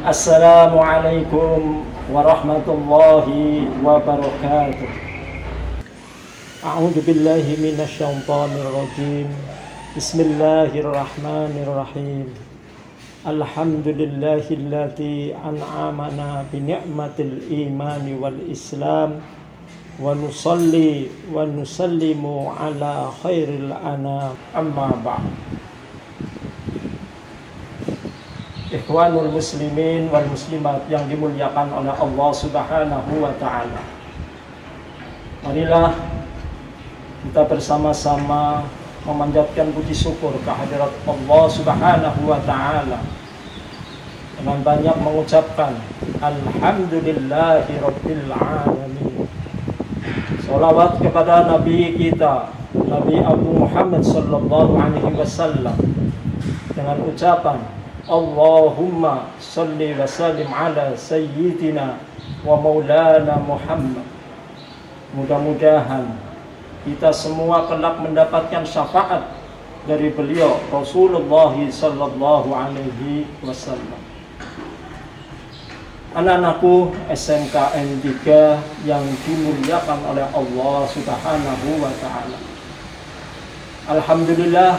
Assalamualaikum warahmatullahi wabarakatuh. A'udzu billahi minasyaitonir rajim. Bismillahirrahmanirrahim. Alhamdulillahilladzi an'amana bi ni'matil imani wal islam wa nusalli wa nusallimu ala khairil anam. Amma ba'd. Ikhwanul muslimin wal muslimat yang dimuliakan oleh Allah Subhanahu wa ta'ala, marilah kita bersama-sama memanjatkan puji syukur kehadirat Allah Subhanahu wa ta'ala dengan banyak mengucapkan alhamdulillahi rabbil alamin. Sholawat kepada Nabi kita, Nabi Abu Muhammad sallallahu alaihi wasallam, dengan ucapan Allahumma salli wa sallim ala sayyidina wa maulana Muhammad. Mudah-mudahan kita semua kelak mendapatkan syafaat dari beliau Rasulullah sallallahu alaihi wasallam. Anak-anakku SMKN 3 yang dimuliakan oleh Allah Subhanahu wa ta'ala, alhamdulillah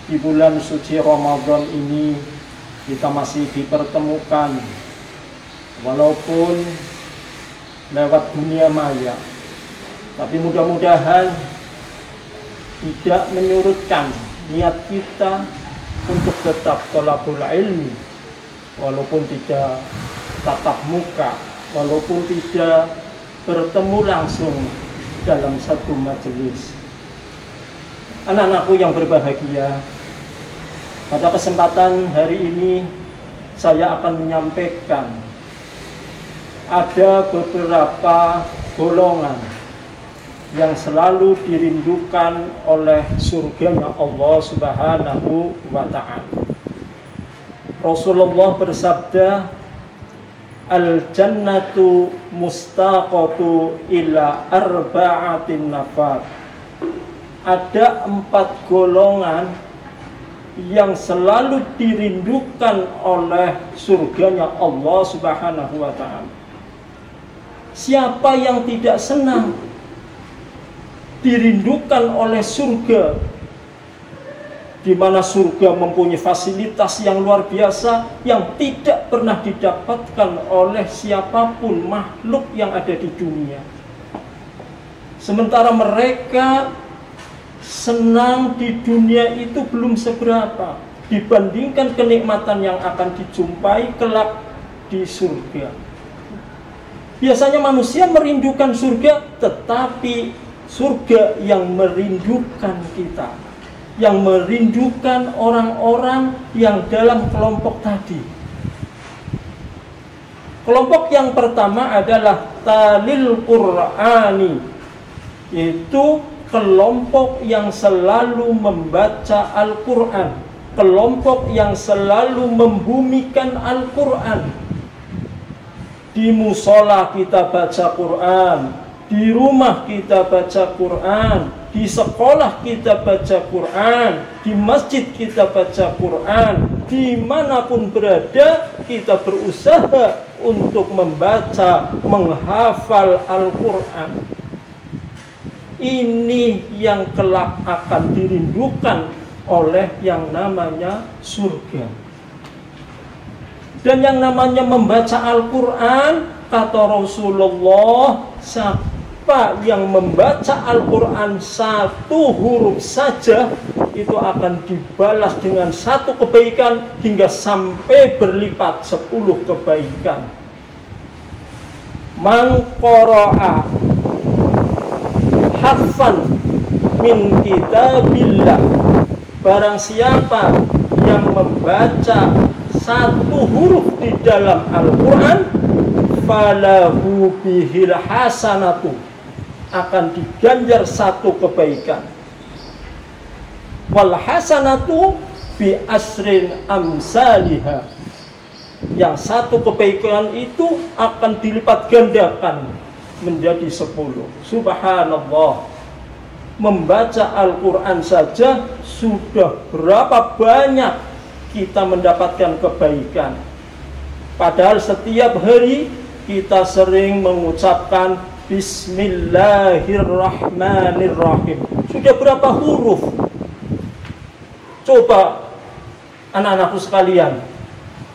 di bulan suci Ramadan ini kita masih dipertemukan walaupun lewat dunia maya, tapi mudah-mudahan tidak menyurutkan niat kita untuk tetap thalabul ilmi, walaupun tidak tatap muka, walaupun tidak bertemu langsung dalam satu majelis. Anak-anakku yang berbahagia, pada kesempatan hari ini saya akan menyampaikan ada beberapa golongan yang selalu dirindukan oleh surganya Allah Subhanahu wa ta'ala. Rasulullah bersabda, al-jannatu mustaqatu ila arba'atin nafar. Ada 4 golongan yang selalu dirindukan oleh surganya Allah Subhanahu wa ta'ala. Siapa yang tidak senang dirindukan oleh surga, di mana surga mempunyai fasilitas yang luar biasa yang tidak pernah didapatkan oleh siapapun makhluk yang ada di dunia. Sementara mereka senang di dunia itu belum seberapa dibandingkan kenikmatan yang akan dijumpai kelak di surga. Biasanya manusia merindukan surga, tetapi surga yang merindukan kita, yang merindukan orang-orang yang dalam kelompok tadi. Kelompok yang pertama adalah talil Qur'ani, yaitu kelompok yang selalu membaca Al-Quran, kelompok yang selalu membumikan Al-Quran. Di musola kita baca Quran, di rumah kita baca Quran, di sekolah kita baca Quran, di masjid kita baca Quran, dimanapun berada kita berusaha untuk membaca, menghafal Al-Quran. Ini yang kelak akan dirindukan oleh yang namanya surga. Dan yang namanya membaca Al-Quran, kata Rasulullah, siapa yang membaca Al-Quran 1 huruf saja, itu akan dibalas dengan 1 kebaikan hingga sampai berlipat 10 kebaikan. Man qara'a harfan min kitabillah, barang siapa yang membaca 1 huruf di dalam Al-Quran, falahu bihil hasanatu, akan diganjar 1 kebaikan. Wal hasanatu bi asrin amsaliha, yang 1 kebaikan itu akan dilipat gandakan menjadi 10. Subhanallah, membaca Al-Quran saja sudah berapa banyak kita mendapatkan kebaikan. Padahal setiap hari kita sering mengucapkan Bismillahirrahmanirrahim. Sudah berapa huruf? Coba anak-anakku sekalian,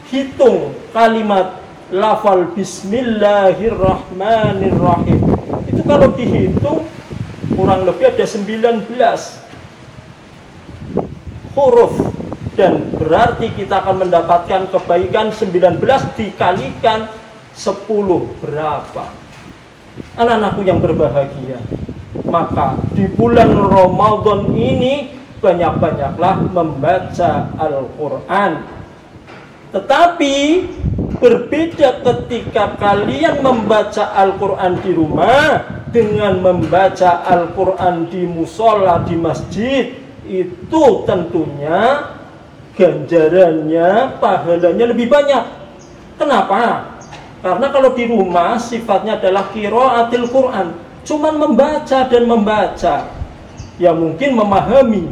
hitung kalimat lafal Bismillahirrahmanirrahim. Itu kalau dihitung kurang lebih ada 19 huruf. Dan berarti kita akan mendapatkan kebaikan 19 dikalikan 10 berapa? Anak-anakku yang berbahagia, maka di bulan Ramadan ini banyak-banyaklah membaca Al-Quran. Tetapi berbeda ketika kalian membaca Al-Quran di rumah dengan membaca Al-Quran di musola, di masjid. Itu tentunya ganjarannya, pahalanya lebih banyak. Kenapa? Karena kalau di rumah sifatnya adalah qiraatil Quran, cuman membaca dan membaca, ya mungkin memahami.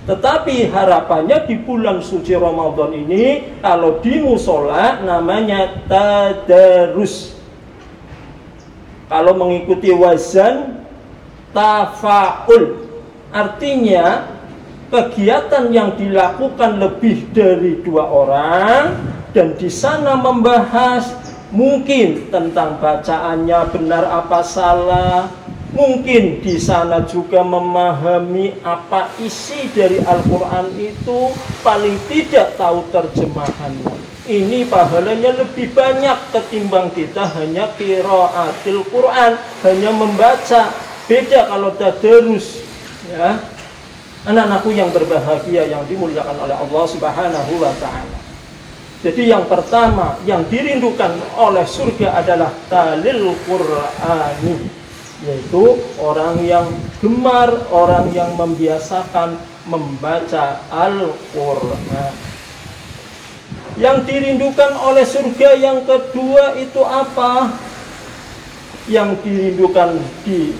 Tetapi harapannya di bulan suci Ramadan ini, kalau di musola namanya tadarus. Kalau mengikuti wazan tafaul, artinya kegiatan yang dilakukan lebih dari 2 orang dan di sana membahas mungkin tentang bacaannya benar apa salah, mungkin di sana juga memahami apa isi dari Al-Quran itu, paling tidak tahu terjemahannya. Ini pahalanya lebih banyak ketimbang kita hanya qiraatil Quran, hanya membaca. Beda kalau tadarus, ya. Anak-anakku yang berbahagia yang dimuliakan oleh Allah Subhanahu wa Ta'ala. Jadi yang pertama yang dirindukan oleh surga adalah talil Qur'ani, yaitu orang yang gemar, orang yang membiasakan membaca Al-Qur'an. Yang dirindukan oleh surga yang kedua itu apa? Yang dirindukan di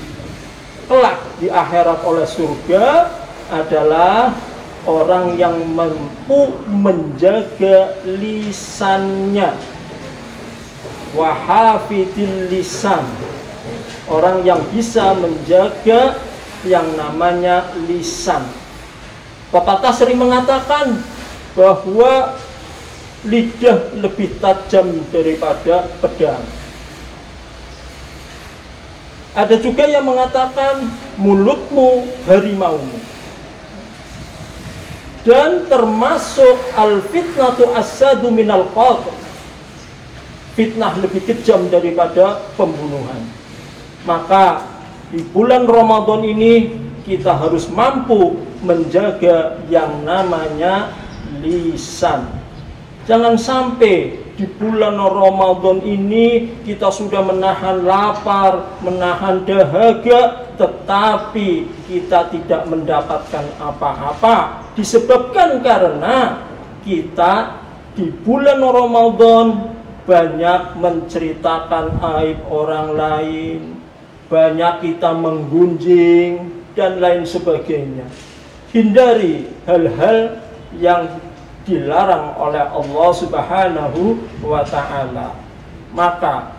kelak di akhirat oleh surga adalah orang yang mampu menjaga lisannya. Wahafidil lisan, orang yang bisa menjaga yang namanya lisan. Pepatah sering mengatakan bahwa lidah lebih tajam daripada pedang. Ada juga yang mengatakan mulutmu harimaumu. Dan termasuk al-fitnatu asadu minal qatl, fitnah lebih kejam daripada pembunuhan. Maka di bulan Ramadan ini kita harus mampu menjaga yang namanya lisan. Jangan sampai di bulan Ramadan ini kita sudah menahan lapar, menahan dahaga, tetapi kita tidak mendapatkan apa-apa. Disebabkan karena kita di bulan Ramadan banyak menceritakan aib orang lain, banyak kita menggunjing dan lain sebagainya. Hindari hal-hal yang dilarang oleh Allah Subhanahu wa Ta'ala. Maka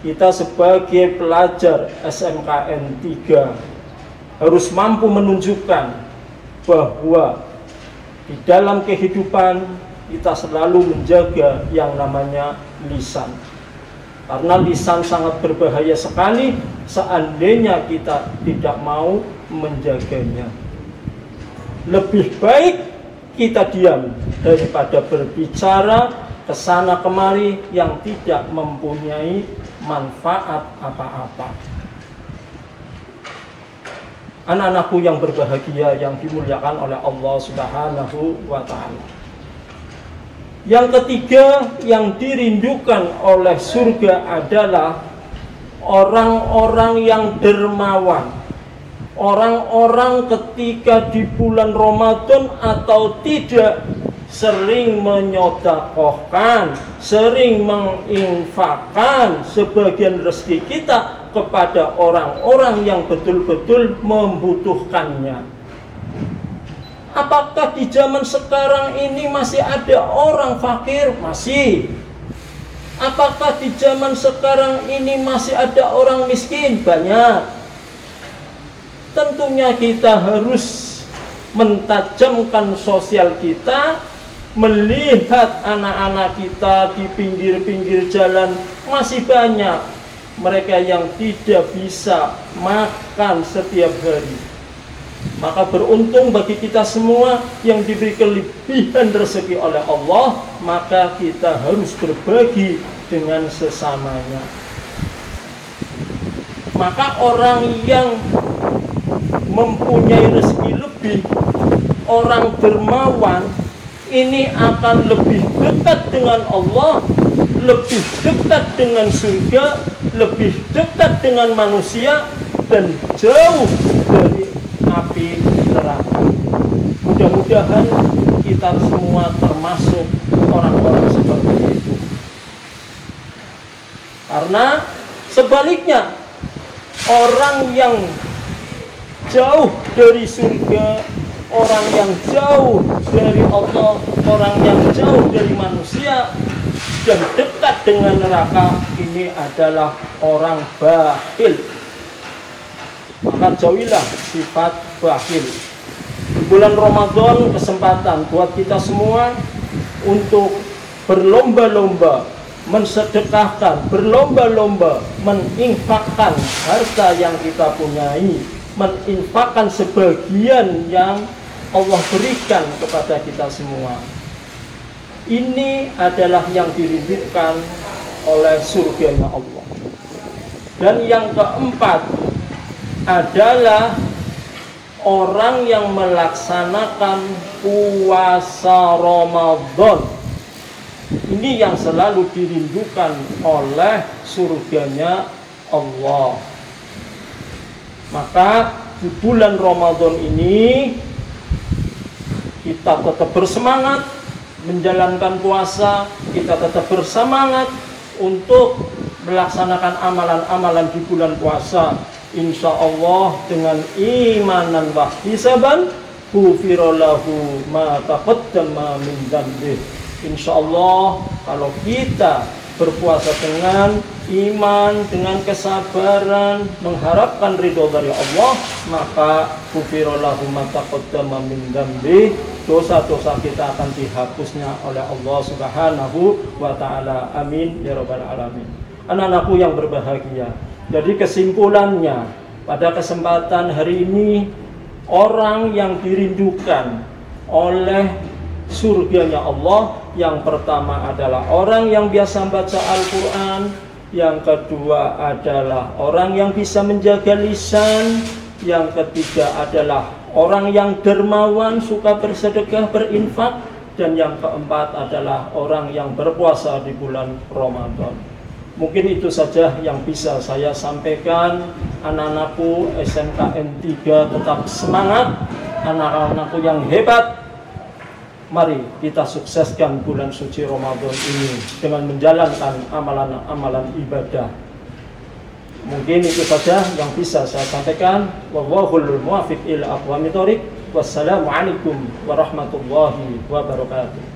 kita sebagai pelajar SMKN 3 harus mampu menunjukkan bahwa di dalam kehidupan kita selalu menjaga yang namanya lisan. Karena lisan sangat berbahaya sekali seandainya kita tidak mau menjaganya. Lebih baik kita diam daripada berbicara kesana kemari yang tidak mempunyai manfaat apa-apa. Anak-anakku yang berbahagia yang dimuliakan oleh Allah Subhanahu wa Ta'ala. Yang ketiga yang dirindukan oleh surga adalah orang-orang yang dermawan. Orang-orang ketika di bulan Ramadan atau tidak sering menyodakohkan, sering menginfakkan sebagian rezeki kita kepada orang-orang yang betul-betul membutuhkannya. Apakah di zaman sekarang ini masih ada orang fakir? Masih. Apakah di zaman sekarang ini masih ada orang miskin? Banyak. Tentunya kita harus mentajamkan sosial kita, melihat anak-anak kita di pinggir-pinggir jalan. Masih banyak mereka yang tidak bisa makan setiap hari. Maka beruntung bagi kita semua yang diberi kelebihan rezeki oleh Allah, maka kita harus berbagi dengan sesamanya. Maka orang yang mempunyai rezeki lebih, orang dermawan, ini akan lebih dekat dengan Allah, lebih dekat dengan surga, lebih dekat dengan manusia, dan jauh dari api neraka. Mudah-mudahan kita semua termasuk orang-orang seperti itu. Karena sebaliknya, orang yang jauh dari surga, orang yang jauh dari Allah, orang yang jauh dari manusia dan dekat dengan neraka, ini adalah orang bakhil. Maka jauhilah sifat bakhil. Di bulan Ramadan kesempatan buat kita semua untuk berlomba-lomba mensedekahkan, berlomba-lomba menginfakkan harta yang kita punyai, menginfakkan sebagian yang Allah berikan kepada kita semua. Ini adalah yang dirindukan oleh surganya Allah. Dan yang keempat adalah orang yang melaksanakan puasa Ramadan. Ini yang selalu dirindukan oleh surganya Allah. Maka di bulan Ramadan ini kita tetap bersemangat menjalankan puasa, kita tetap bersemangat untuk melaksanakan amalan-amalan di bulan puasa. Insya Allah dengan imanan wa ihtisaban ghufira lahu ma taqaddama min dzambi. Insya Allah kalau kita berpuasa dengan iman, dengan kesabaran, mengharapkan ridho dari Allah, maka ghufira lahu ma taqaddama min dzambi. Dosa-dosa kita akan dihapusnya oleh Allah Subhanahu wa ta'ala. Amin ya rabbal alamin. Anak-anakku yang berbahagia, jadi kesimpulannya pada kesempatan hari ini, orang yang dirindukan oleh surganya Allah, yang pertama adalah orang yang biasa baca Al-Quran, yang kedua adalah orang yang bisa menjaga lisan, yang ketiga adalah orang yang dermawan, suka bersedekah, berinfak, dan yang keempat adalah orang yang berpuasa di bulan Ramadan. Mungkin itu saja yang bisa saya sampaikan. Anak-anakku SMKN 3 tetap semangat, anak-anakku yang hebat. Mari kita sukseskan bulan suci Ramadan ini dengan menjalankan amalan-amalan ibadah. Mungkin itu saja yang bisa saya sampaikan. Wallahul muwaffiq ila aqwamit thoriq. Wassalamualaikum warahmatullahi wabarakatuh.